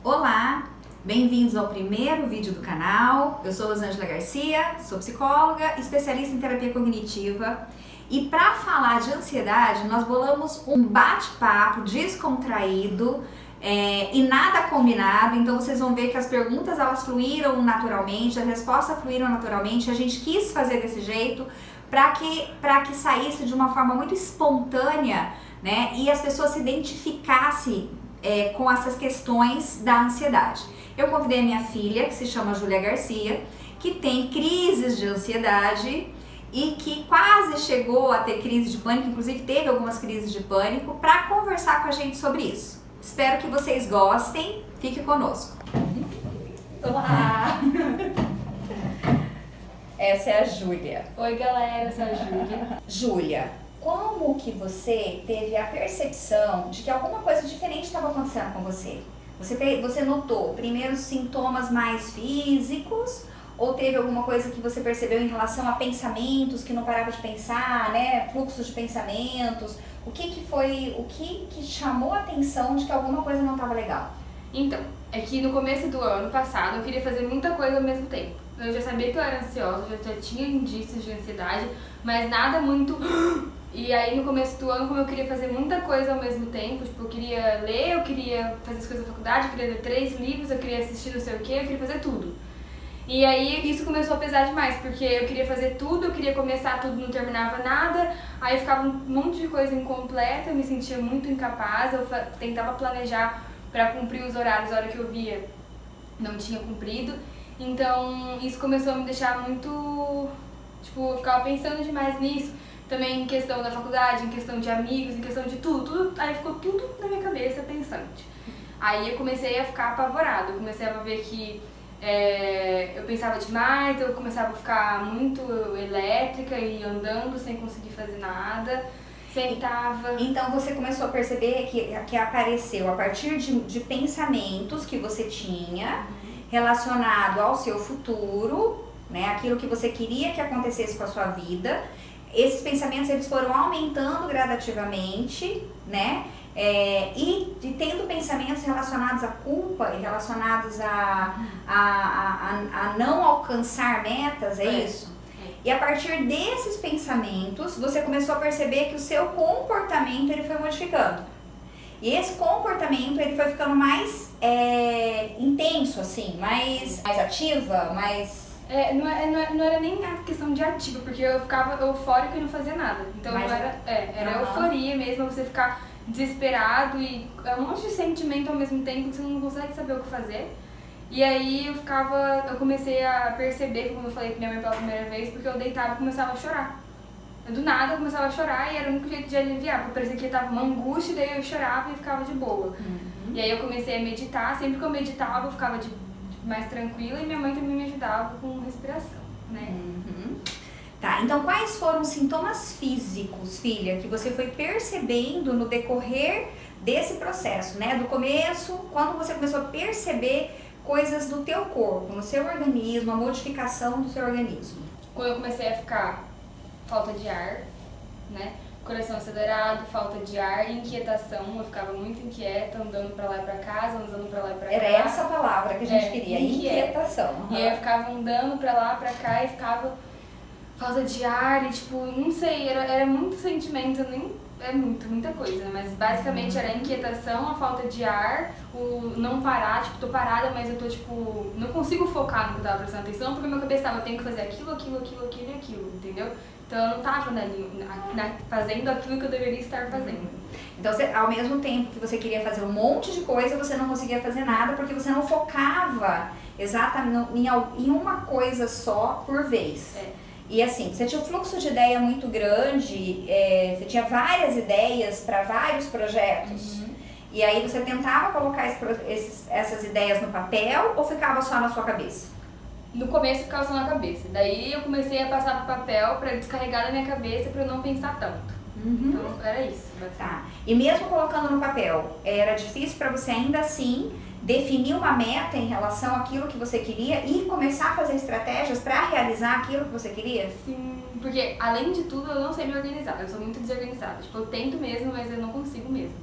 Olá, bem-vindos ao primeiro vídeo do canal. Eu sou Rosângela Garcia, sou psicóloga, especialista em terapia cognitiva. E para falar de ansiedade, nós bolamos um bate-papo descontraído e nada combinado. Então vocês vão ver que as perguntas elas fluíram naturalmente, as respostas fluíram naturalmente. A gente quis fazer desse jeito para que saísse de uma forma muito espontânea, né? E as pessoas se identificassem com essas questões da ansiedade. Eu convidei a minha filha, que se chama Júlia Garcia, que tem crises de ansiedade e que quase chegou a ter crise de pânico, inclusive teve algumas crises de pânico, para conversar com a gente sobre isso. Espero que vocês gostem, fique conosco. Olá! Essa é a Júlia. Oi galera, eu sou a Júlia. Júlia, como que você teve a percepção de que alguma coisa diferente estava acontecendo com você? Você notou primeiro sintomas mais físicos ou teve alguma coisa que você percebeu em relação a pensamentos que não parava de pensar, né? Fluxos de pensamentos? O que chamou a atenção de que alguma coisa não estava legal? Então, é que no começo do ano passado eu queria fazer muita coisa ao mesmo tempo. Eu já sabia que eu era ansiosa, já tinha indícios de ansiedade, mas nada muito... E aí no começo do ano, como eu queria fazer muita coisa ao mesmo tempo, tipo, eu queria ler, eu queria fazer as coisas da faculdade, eu queria ler 3 livros, eu queria assistir não sei o que, eu queria fazer tudo. E aí isso começou a pesar demais, porque eu queria fazer tudo, eu queria começar tudo, não terminava nada, aí ficava um monte de coisa incompleta, eu me sentia muito incapaz, eu tentava planejar pra cumprir os horários, a hora que eu via, não tinha cumprido. Então isso começou a me deixar muito, tipo, eu ficava pensando demais nisso. Também em questão da faculdade, em questão de amigos, em questão de tudo, aí ficou tudo na minha cabeça pensante. Aí eu comecei a ficar apavorada, eu comecei a ver que eu pensava demais, eu começava a ficar muito elétrica e andando sem conseguir fazer nada, sentava... Então você começou a perceber que apareceu a partir de pensamentos que você tinha relacionado ao seu futuro, né, aquilo que você queria que acontecesse com a sua vida. Esses pensamentos eles foram aumentando gradativamente, né? E tendo pensamentos relacionados à culpa e relacionados a não alcançar metas, é isso? E a partir desses pensamentos, você começou a perceber que o seu comportamento ele foi modificando. E esse comportamento ele foi ficando mais intenso, assim, mais ativa, mais... Não era nem a questão de ativa, porque eu ficava eufórica e não fazia nada. Então era euforia mesmo, você ficar desesperado e um monte de sentimento ao mesmo tempo que você não consegue saber o que fazer. E aí eu comecei a perceber, como eu falei pra minha mãe pela primeira vez, porque eu deitava e começava a chorar. Do nada eu começava a chorar e era o único jeito de aliviar, porque parecia que tava uma angústia, daí eu chorava e ficava de boa. E aí eu comecei a meditar, sempre que eu meditava eu ficava mais tranquila e minha mãe também me ajudava com respiração, né? Tá, então quais foram os sintomas físicos, filha, que você foi percebendo no decorrer desse processo, né? Do começo, quando você começou a perceber coisas do teu corpo, no seu organismo, a modificação do seu organismo? Quando eu comecei a ficar falta de ar, né? Coração acelerado, falta de ar, inquietação, eu ficava muito inquieta, andando pra lá e pra casa, andando pra lá e pra cá. Era essa palavra que a gente queria, inquietação. E aí eu ficava andando pra lá, pra cá e ficava falta de ar e tipo, não sei, era muito sentimento, muita coisa, né? Mas basicamente era a inquietação, a falta de ar, o não parar, tipo, tô parada, mas eu tô tipo, não consigo focar no que eu tava prestando atenção, porque minha cabeça tava, eu tenho que fazer aquilo, entendeu? Então eu não tava fazendo aquilo que eu deveria estar fazendo. Então ao mesmo tempo que você queria fazer um monte de coisa, você não conseguia fazer nada porque você não focava exatamente em uma coisa só por vez. E assim, você tinha um fluxo de ideia muito grande, você tinha várias ideias para vários projetos. E aí você tentava colocar essas ideias no papel ou ficava só na sua cabeça? No começo ficava só na cabeça, daí eu comecei a passar pro papel pra descarregar da minha cabeça pra eu não pensar tanto. Então era isso. Tá. E mesmo colocando no papel, era difícil pra você ainda assim definir uma meta em relação àquilo que você queria e começar a fazer estratégias pra realizar aquilo que você queria? Sim, porque além de tudo eu não sei me organizar, eu sou muito desorganizada. Tipo, eu tento mesmo, mas eu não consigo mesmo.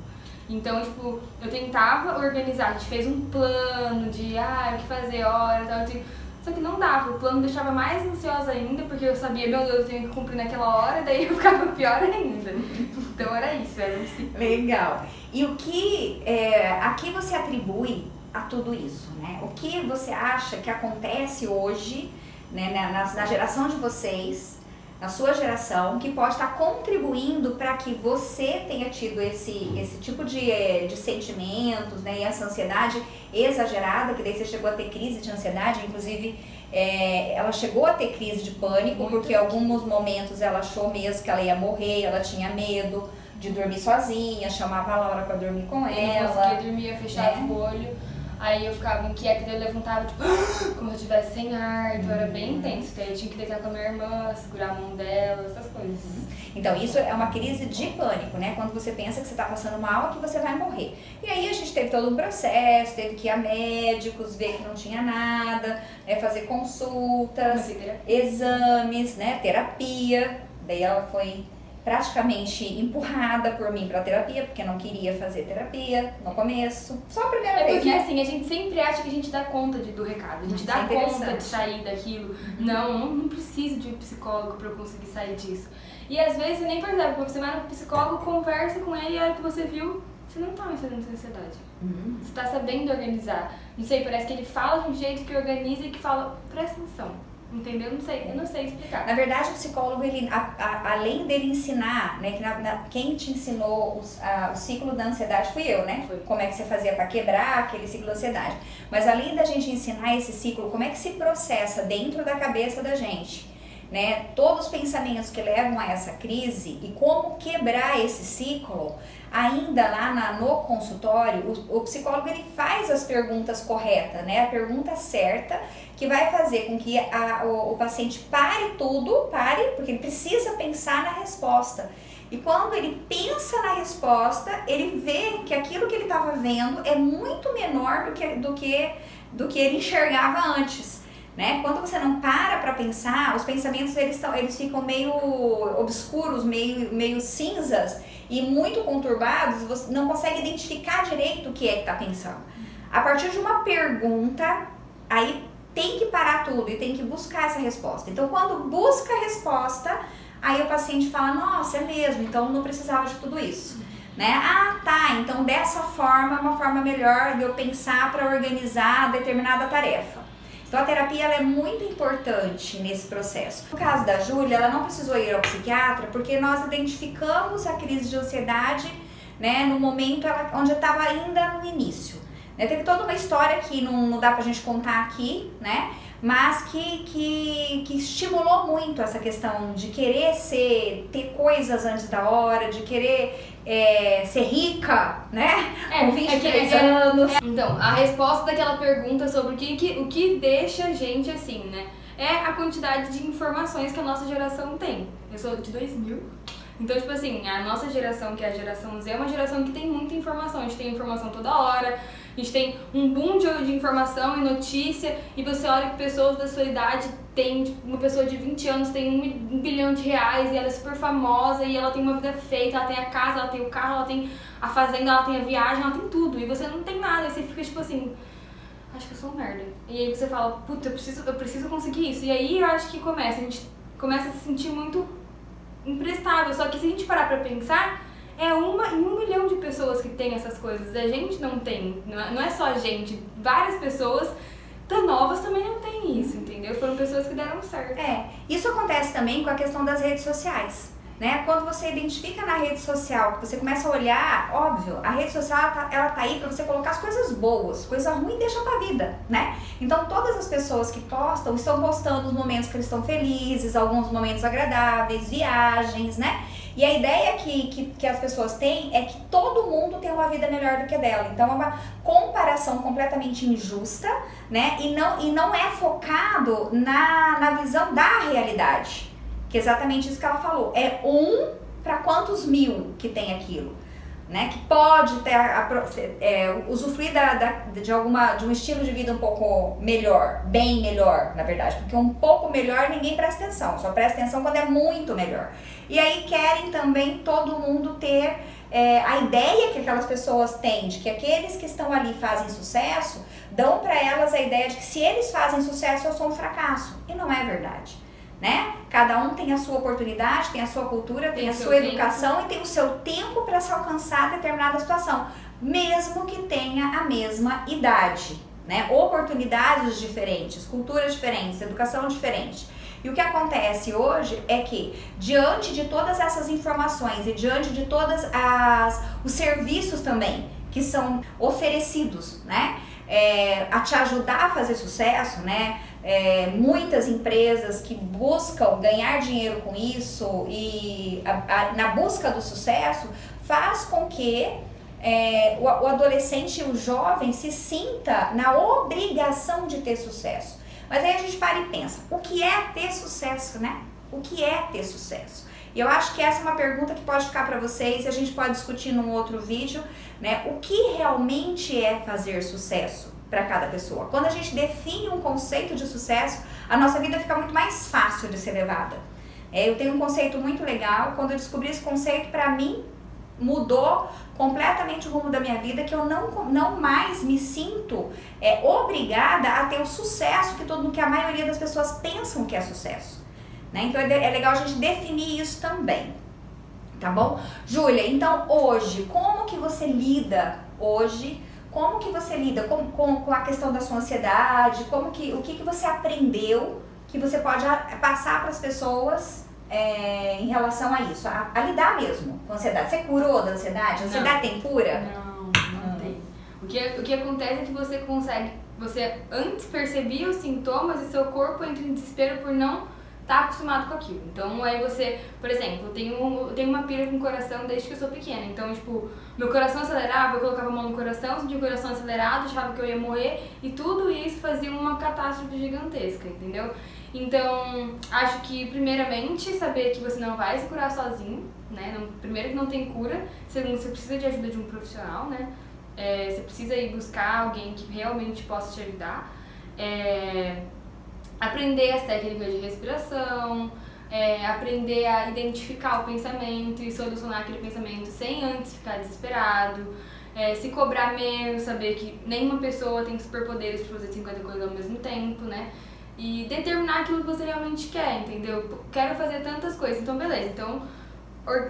Então, tipo, eu tentava organizar, a gente fez um plano de, o que fazer, hora, tal, só que não dava, o plano me deixava mais ansiosa ainda, porque eu sabia, meu Deus, eu tenho que cumprir naquela hora, daí eu ficava pior ainda. Então era isso, era um ciclo. Legal. E o que, a que você atribui a tudo isso, né? O que você acha que acontece hoje, né, na geração de vocês, na sua geração, que pode estar contribuindo para que você tenha tido esse tipo de sentimentos, né, e essa ansiedade exagerada, que daí você chegou a ter crise de ansiedade, inclusive ela chegou a ter crise de pânico, porque em alguns momentos ela achou mesmo que ela ia morrer, ela tinha medo de dormir sozinha, chamava a Laura para dormir com ela. Eu não conseguia dormir, eu fechava o olho. Aí eu ficava inquieta, daí eu levantava, tipo, como se eu estivesse sem ar, então era bem intenso. Daí eu tinha que deitar com a minha irmã, segurar a mão dela, essas coisas. Então isso é uma crise de pânico, né? Quando você pensa que você está passando mal, que você vai morrer. E aí a gente teve todo um processo, teve que ir a médicos, ver que não tinha nada, fazer consultas, exames, né? Terapia. Daí ela foi praticamente empurrada por mim pra terapia, porque não queria fazer terapia no começo. Só a primeira vez, porque né? assim, a gente sempre acha que a gente dá conta do recado, a gente dá conta de sair daquilo. Não preciso de um psicólogo pra eu conseguir sair disso. E às vezes você nem percebe, quando você vai no psicólogo, conversa com ele e a hora que você viu, você não tá mais fazendo essa ansiedade. Você tá sabendo organizar. Não sei, parece que ele fala de um jeito que organiza e que fala, presta atenção. Entendeu? Eu não sei explicar. Na verdade, o psicólogo, ele, além dele ensinar, né, quem te ensinou o ciclo da ansiedade fui eu, né? Foi. Como é que você fazia para quebrar aquele ciclo da ansiedade. Mas além da gente ensinar esse ciclo, como é que se processa dentro da cabeça da gente, né? Todos os pensamentos que levam a essa crise e como quebrar esse ciclo, ainda lá no consultório, o psicólogo ele faz as perguntas corretas, né? A pergunta certa, que vai fazer com que o paciente pare, porque ele precisa pensar na resposta. E quando ele pensa na resposta, ele vê que aquilo que ele estava vendo é muito menor do que ele enxergava antes. Né? Quando você não para pensar, os pensamentos eles ficam meio obscuros, meio cinzas e muito conturbados, você não consegue identificar direito o que é que está pensando. A partir de uma pergunta, aí tem que parar tudo e tem que buscar essa resposta. Então, quando busca a resposta, aí o paciente fala, nossa, é mesmo, então não precisava de tudo isso. Né? Então dessa forma é uma forma melhor de eu pensar para organizar determinada tarefa. Então a terapia ela é muito importante nesse processo. No caso da Júlia, ela não precisou ir ao psiquiatra porque nós identificamos a crise de ansiedade, né, no momento onde estava ainda no início. Né? Teve toda uma história que não dá pra gente contar aqui, né? Mas que estimulou muito essa questão de querer ter coisas antes da hora, de querer ser rica, né? Com 23 anos. Então, a resposta daquela pergunta sobre o que deixa a gente assim, né? É a quantidade de informações que a nossa geração tem. Eu sou de 2000. Então, tipo assim, a nossa geração, que é a geração Z, é uma geração que tem muita informação. A gente tem informação toda hora, a gente tem um boom de informação e notícia, e você olha que pessoas da sua idade tem, tipo, uma pessoa de 20 anos tem R$1 bilhão e ela é super famosa e ela tem uma vida feita, ela tem a casa, ela tem o carro, ela tem a fazenda, ela tem a viagem, ela tem tudo, e você não tem nada, e você fica tipo assim, acho que eu sou um merda. E aí você fala, puta, eu preciso conseguir isso. E aí eu acho que a gente começa a se sentir muito imprestável, só que se a gente parar pra pensar, é em 1 milhão de pessoas que tem essas coisas, a gente não tem, não é só a gente, várias pessoas tão novas também não tem isso, entendeu? Foram pessoas que deram certo. Isso acontece também com a questão das redes sociais, né? Quando você identifica na rede social, que você começa a olhar, óbvio, a rede social ela tá aí pra você colocar as coisas boas, coisa ruim deixa pra vida, né? Então todas as pessoas que postam, estão postando os momentos que eles estão felizes, alguns momentos agradáveis, viagens, né? E a ideia que as pessoas têm é que todo mundo tem uma vida melhor do que a dela. Então é uma comparação completamente injusta, né? E não é focado na visão da realidade. Que é exatamente isso que ela falou. É 1 para quantos mil que tem aquilo. Né? Que pode usufruir de um estilo de vida um pouco melhor, bem melhor, na verdade, porque um pouco melhor ninguém presta atenção, só presta atenção quando é muito melhor. E aí querem também todo mundo ter a ideia que aquelas pessoas têm de que aqueles que estão ali fazem sucesso, dão para elas a ideia de que se eles fazem sucesso, eu sou um fracasso. E não é verdade, né? Cada um tem a sua oportunidade, tem a sua cultura, tem a sua educação e tem o seu tempo para se alcançar determinada situação, mesmo que tenha a mesma idade, né? Oportunidades diferentes, culturas diferentes, educação diferente. E o que acontece hoje é que, diante de todas essas informações e diante de todos os serviços também que são oferecidos, né, a te ajudar a fazer sucesso, né, muitas empresas que buscam ganhar dinheiro com isso e na busca do sucesso faz com que o adolescente e o jovem se sinta na obrigação de ter sucesso. Mas aí a gente para e pensa, o que é ter sucesso, né? O que é ter sucesso? E eu acho que essa é uma pergunta que pode ficar para vocês e a gente pode discutir num outro vídeo, né? O que realmente é fazer sucesso para cada pessoa? Quando a gente define um conceito de sucesso, a nossa vida fica muito mais fácil de ser levada. Eu tenho um conceito muito legal, quando eu descobri esse conceito, para mim, mudou completamente o rumo da minha vida, que eu não mais me sinto obrigada a ter o sucesso que a maioria das pessoas pensam que é sucesso, né? Então é legal a gente definir isso também, tá bom? Júlia, então hoje, como que você lida com a questão da sua ansiedade, o que você aprendeu que você pode passar para as pessoas em relação a isso, a lidar mesmo com a ansiedade? Você curou da ansiedade? A ansiedade tem cura? Não tem. O que acontece é que você antes percebia os sintomas e seu corpo entra em desespero por não estar acostumado com aquilo. Então aí você, por exemplo, eu tenho uma pira com o coração desde que eu sou pequena. Então, tipo, meu coração acelerava, eu colocava a mão no coração, sentia o coração acelerado, achava que eu ia morrer, e tudo isso fazia uma catástrofe gigantesca, entendeu? Então, acho que primeiramente saber que você não vai se curar sozinho, né? Primeiro que não tem cura, segundo você precisa de ajuda de um profissional, né? Você precisa ir buscar alguém que realmente possa te ajudar. Aprender as técnicas de respiração, aprender a identificar o pensamento e solucionar aquele pensamento sem antes ficar desesperado. Se cobrar menos, saber que nenhuma pessoa tem superpoderes para fazer 50 coisas ao mesmo tempo, né? E determinar aquilo que você realmente quer, entendeu? Quero fazer tantas coisas, então beleza. Então,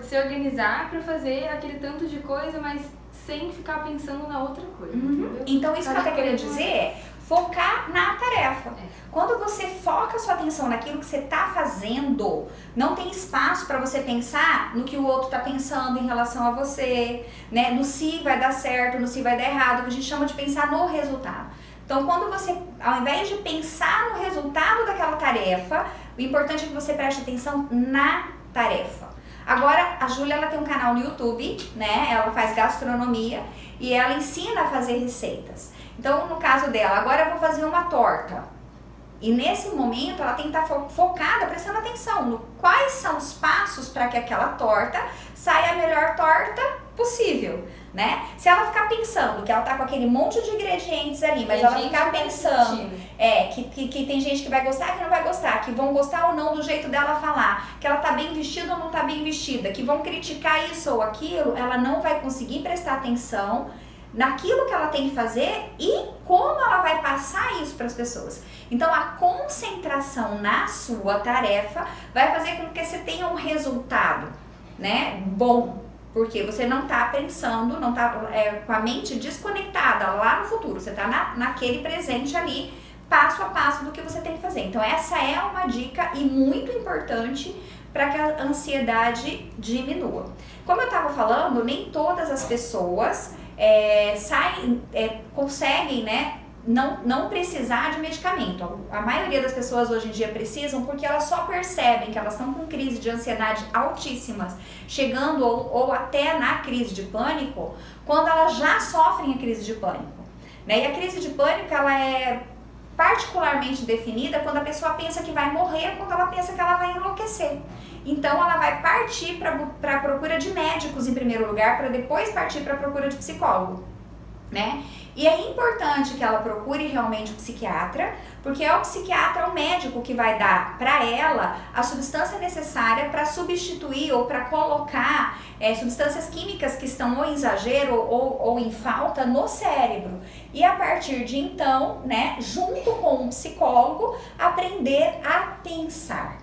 se organizar para fazer aquele tanto de coisa, mas sem ficar pensando na outra coisa, entendeu? Então isso que eu tô querendo dizer é focar na tarefa. Quando você foca a sua atenção naquilo que você está fazendo, não tem espaço para você pensar no que o outro está pensando em relação a você, né? No se vai dar certo, no se vai dar errado, que a gente chama de pensar no resultado. Então, quando você, ao invés de pensar no resultado daquela tarefa, o importante é que você preste atenção na tarefa. Agora, a Júlia, ela tem um canal no YouTube, né? Ela faz gastronomia e ela ensina a fazer receitas. Então, no caso dela, agora eu vou fazer uma torta. E nesse momento, ela tem que estar focada, prestando atenção no quais são os passos para que aquela torta saia a melhor torta possível, né? Se ela ficar pensando que ela tá com aquele monte de ingredientes ali, mas ela ficar pensando que tem gente que vai gostar, que não vai gostar, que vão gostar ou não do jeito dela falar, que ela tá bem vestida ou não tá bem vestida, que vão criticar isso ou aquilo, ela não vai conseguir prestar atenção naquilo que ela tem que fazer e como ela vai passar isso para as pessoas. Então, a concentração na sua tarefa vai fazer com que você tenha um resultado, né, bom, porque você não está pensando, não está com a mente desconectada lá no futuro, você está naquele presente ali, passo a passo do que você tem que fazer. Então, essa é uma dica e muito importante para que a ansiedade diminua. Como eu estava falando, nem todas as pessoas conseguem, né, não precisar de medicamento. A maioria das pessoas hoje em dia precisam porque elas só percebem que elas estão com crise de ansiedade altíssimas, chegando ou até na crise de pânico, quando elas já sofrem a crise de pânico, né? E a crise de pânico, ela é particularmente definida quando a pessoa pensa que vai morrer, quando ela pensa que ela vai enlouquecer. Então ela vai partir para a procura de médicos em primeiro lugar, para depois partir para a procura de psicólogo, né? E é importante que ela procure realmente um psiquiatra, porque é o psiquiatra, o médico que vai dar para ela a substância necessária para substituir ou para colocar substâncias químicas que estão ou em exagero ou em falta no cérebro. E a partir de então, né, junto com um psicólogo, aprender a pensar.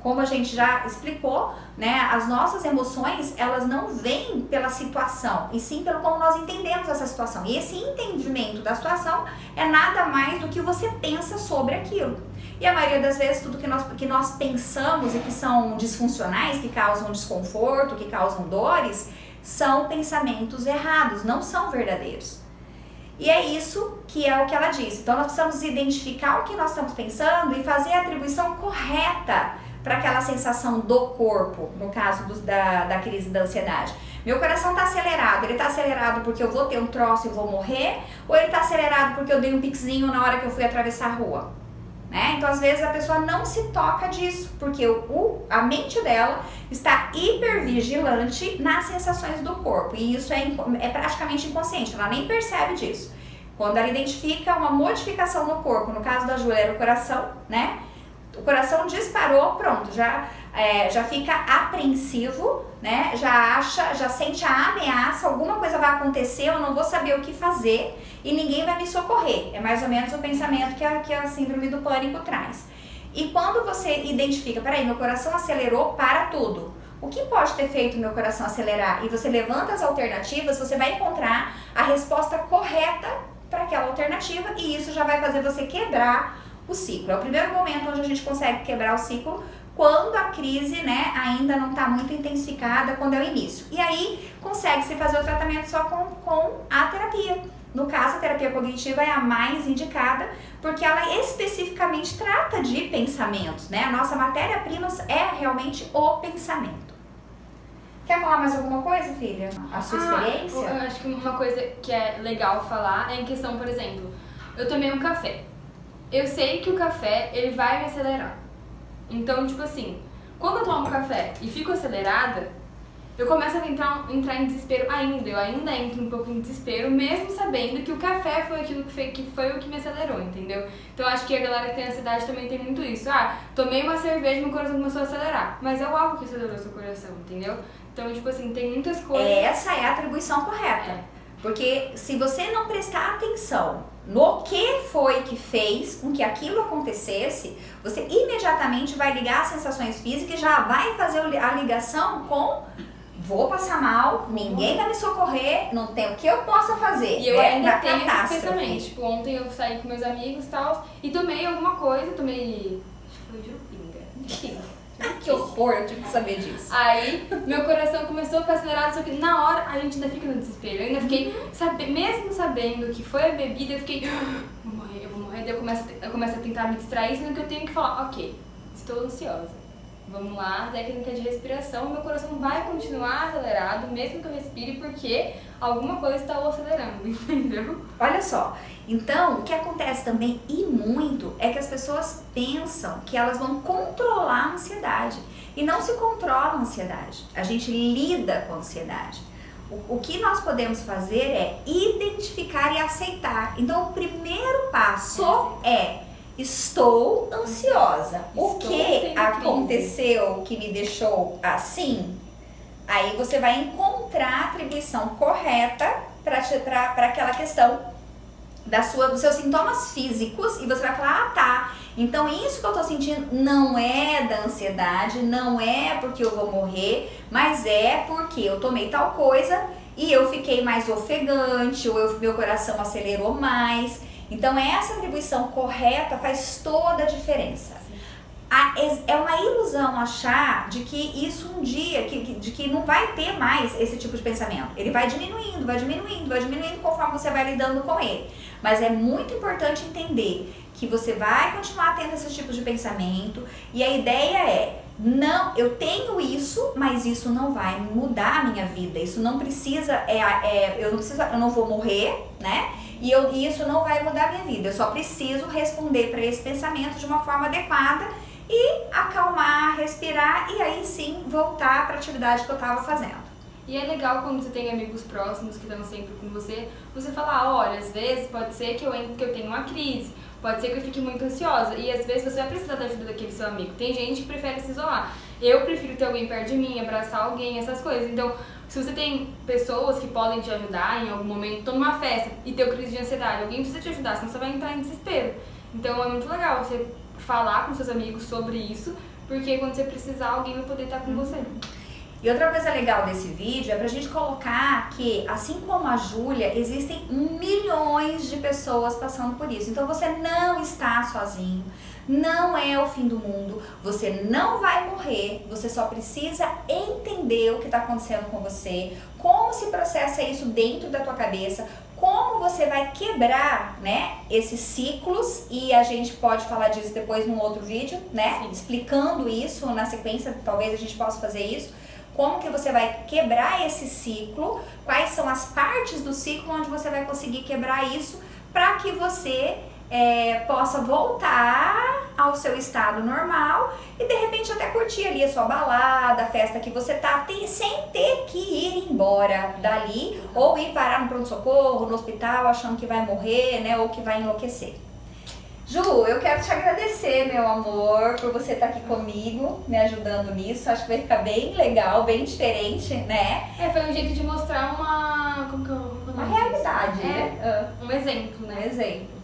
Como a gente já explicou, né, as nossas emoções, elas não vêm pela situação, e sim pelo como nós entendemos essa situação. E esse entendimento da situação é nada mais do que você pensa sobre aquilo. E a maioria das vezes, tudo que nós pensamos e que são disfuncionais, que causam desconforto, que causam dores, são pensamentos errados, não são verdadeiros. E é isso que é o que ela disse. Então, nós precisamos identificar o que nós estamos pensando e fazer a atribuição correta para aquela sensação do corpo, no caso da crise da ansiedade. Meu coração está acelerado, ele está acelerado porque eu vou ter um troço e vou morrer, ou ele está acelerado porque eu dei um piquezinho na hora que eu fui atravessar a rua? Né? Então, às vezes, a pessoa não se toca disso, porque a mente dela está hipervigilante nas sensações do corpo, e isso é praticamente inconsciente, ela nem percebe disso. Quando ela identifica uma modificação no corpo, no caso da Júlia era o coração, né? O coração disparou, pronto, já fica apreensivo, né? Já sente a ameaça, alguma coisa vai acontecer, eu não vou saber o que fazer e ninguém vai me socorrer. É mais ou menos o pensamento que a síndrome do pânico traz. E quando você identifica, peraí, meu coração acelerou, para tudo. O que pode ter feito meu coração acelerar? E você levanta as alternativas, você vai encontrar a resposta correta para aquela alternativa, e isso já vai fazer você quebrar o ciclo. É o primeiro momento onde a gente consegue quebrar o ciclo, quando a crise, né, ainda não está muito intensificada, quando é o início. E aí consegue-se fazer o tratamento só com a terapia. No caso, a terapia cognitiva é a mais indicada, porque ela especificamente trata de pensamentos, né? A nossa matéria-prima é realmente o pensamento. Quer falar mais alguma coisa, filha? A sua experiência? Eu acho que uma coisa que é legal falar é em questão, por exemplo, eu tomei um café. Eu sei que o café, ele vai me acelerar. Então, tipo assim, quando eu tomo café e fico acelerada, eu começo a entrar em desespero ainda. Eu ainda entro um pouco em desespero, mesmo sabendo que o café foi aquilo que foi o que me acelerou, entendeu? Então, acho que a galera que tem ansiedade também tem muito isso. Tomei uma cerveja e meu coração começou a acelerar. Mas é o álcool que acelerou seu coração, entendeu? Então, tipo assim, tem muitas coisas... Essa é a atribuição correta. Porque se você não prestar atenção no que foi que fez com que aquilo acontecesse, você imediatamente vai ligar as sensações físicas e já vai fazer a ligação com vou passar mal, ninguém vai me socorrer, não tem o que eu possa fazer. E eu ainda tenho esse pensamento. Tipo, ontem eu saí com meus amigos e tomei alguma coisa, acho que foi jurupinga. Que horror, eu tive que saber disso. Aí, meu coração começou a ficar acelerado, só que na hora a gente ainda fica no desespero. Eu ainda fiquei, mesmo sabendo que foi a bebida, eu fiquei, eu vou morrer. Daí eu começo a tentar me distrair, sendo que eu tenho que falar, ok, estou ansiosa. Vamos lá, técnica de respiração, meu coração vai continuar acelerado, mesmo que eu respire, porque alguma coisa está o acelerando, entendeu? Olha só, então o que acontece também e muito é que as pessoas pensam que elas vão controlar a ansiedade e não se controla a ansiedade, a gente lida com a ansiedade. O que nós podemos fazer é identificar e aceitar. Então o primeiro passo é: estou ansiosa. O que aconteceu que me deixou assim? Aí você vai encontrar a atribuição correta para aquela questão dos seus sintomas físicos, e você vai falar, tá, então isso que eu tô sentindo não é da ansiedade, não é porque eu vou morrer, mas é porque eu tomei tal coisa e eu fiquei mais ofegante, ou meu coração acelerou mais. Então essa atribuição correta faz toda a diferença. É uma ilusão achar de que isso um dia, de que não vai ter mais esse tipo de pensamento. Ele vai diminuindo conforme você vai lidando com ele. Mas é muito importante entender que você vai continuar tendo esses tipos de pensamento, e a ideia é, não, eu tenho isso, mas isso não vai mudar a minha vida. Isso não precisa, eu não vou morrer, né? E isso não vai mudar a minha vida. Eu só preciso responder para esse pensamento de uma forma adequada e acalmar, respirar, e aí sim voltar para a atividade que eu estava fazendo. E é legal quando você tem amigos próximos que estão sempre com você falar, olha, às vezes pode ser que eu tenha uma crise, pode ser que eu fique muito ansiosa, e às vezes você vai precisar da ajuda daquele seu amigo. Tem gente que prefere se isolar. Eu prefiro ter alguém perto de mim, abraçar alguém, essas coisas. Então, se você tem pessoas que podem te ajudar em algum momento, tô numa festa e ter crise de ansiedade, alguém precisa te ajudar, senão você vai entrar em desespero. Então é muito legal você falar com seus amigos sobre isso, porque quando você precisar, alguém vai poder estar com você. E outra coisa legal desse vídeo é pra gente colocar que, assim como a Júlia, existem milhões de pessoas passando por isso. Então você não está sozinho, não é o fim do mundo, você não vai morrer, você só precisa entender o que está acontecendo com você, como se processa isso dentro da tua cabeça, como você vai quebrar, né, esses ciclos, e a gente pode falar disso depois num outro vídeo, né, explicando isso na sequência, talvez a gente possa fazer isso. Como que você vai quebrar esse ciclo, quais são as partes do ciclo onde você vai conseguir quebrar isso para que você possa voltar ao seu estado normal e de repente até curtir ali a sua balada, a festa que você tá, sem ter que ir embora dali ou ir parar no pronto-socorro, no hospital, achando que vai morrer, né, ou que vai enlouquecer. Ju, eu quero te agradecer, meu amor, por você estar aqui comigo, me ajudando nisso. Acho que vai ficar bem legal, bem diferente, né? Foi um jeito de mostrar uma realidade, né? Um exemplo, né? Um exemplo.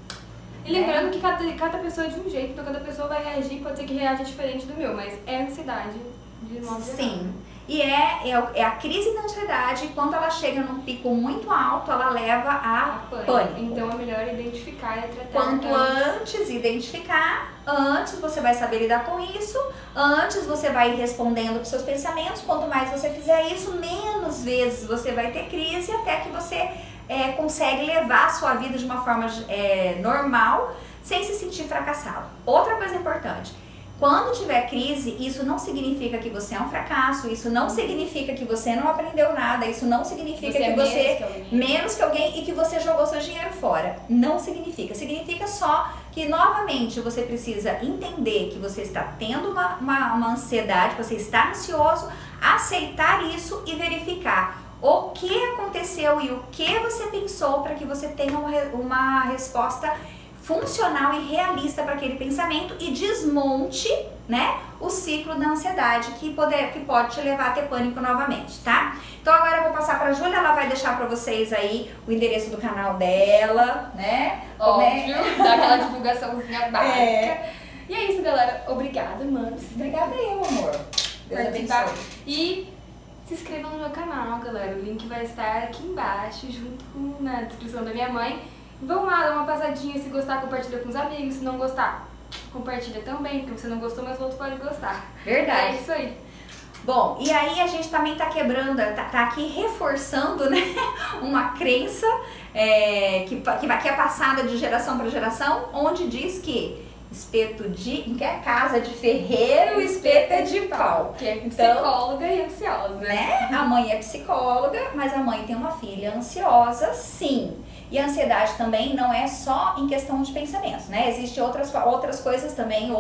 E lembrando que cada pessoa é de um jeito, então cada pessoa vai reagir, pode ser que reaja diferente do meu, mas é ansiedade de modo geral. Sim. E é a crise da ansiedade, quando ela chega num pico muito alto, ela leva a pânico. Então é melhor identificar e tratar. Quanto antes identificar, antes você vai saber lidar com isso, antes você vai ir respondendo para os seus pensamentos. Quanto mais você fizer isso, menos vezes você vai ter crise, até que você consegue levar a sua vida de uma forma normal, sem se sentir fracassado. Outra coisa importante. Quando tiver crise, isso não significa que você é um fracasso, isso não significa que você não aprendeu nada, isso não significa que você é menos que alguém e que você jogou seu dinheiro fora. Não significa. Significa só que, novamente, você precisa entender que você está tendo uma ansiedade, que você está ansioso, aceitar isso e verificar o que aconteceu e o que você pensou para que você tenha uma resposta funcional e realista para aquele pensamento e desmonte, né, o ciclo da ansiedade que pode te levar a ter pânico novamente, tá? Então agora eu vou passar para a Júlia, ela vai deixar para vocês aí o endereço do canal dela, né? Óbvio, dá aquela divulgaçãozinha básica. E é isso, galera. Obrigada, manos. Obrigada eu, amor. Deus abençoe. E se inscrevam no meu canal, galera. O link vai estar aqui embaixo, junto na descrição da minha mãe. Vão lá, dá uma passadinha, se gostar, compartilha com os amigos, se não gostar, compartilha também, porque você não gostou, mas o outro pode gostar. Verdade. É isso aí. Bom, e aí a gente também tá quebrando, tá aqui reforçando, né, uma crença que é passada de geração para geração, onde diz que casa de ferreiro, espeto é de pau. Que é psicóloga e ansiosa. Né? A mãe é psicóloga, mas a mãe tem uma filha ansiosa, sim. E a ansiedade também não é só em questão de pensamentos, né? Existem outras coisas também,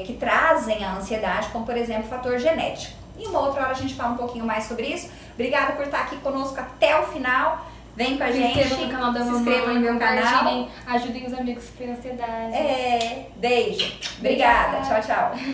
que trazem a ansiedade, como por exemplo, fator genético. E uma outra hora a gente fala um pouquinho mais sobre isso. Obrigada por estar aqui conosco até o final. Vem com a gente, se inscreva no canal da mamãe, se inscreva no meu canal. Ajudem os amigos que têm ansiedade. Beijo. Obrigada. Tchau, tchau.